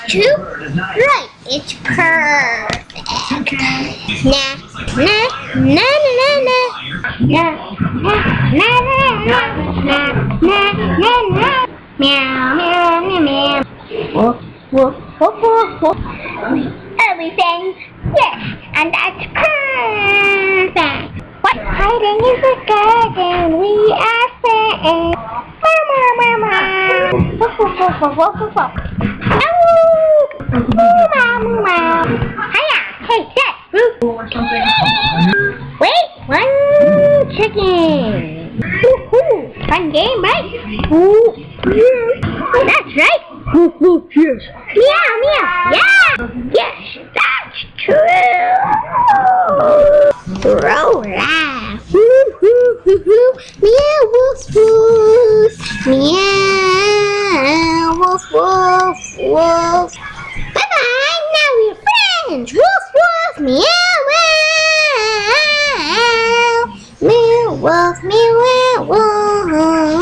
true? Right, it's perfect. Na na na na na na na na na na na na na meow meow meow meow. Woof woof woof woof woof. Everything, yes, and that's perfect. What hiding in the garden? We are friends. Meow meow meow meow. Woof woof woof woof woof woof woof. Moo meow moo meow. Hiya, hey Dad. Wait, one chicken. Woohoo! Fun game, right? Ooh, that's right. Yes. Meow, meow. Yeah. Yes, that's true. Rolla. Meow, woof, woof. Meow, woof, woof, woof. Bye-bye. Now we're friends. Woof, woof. Meow, meow. Meow, woof, meow, woof.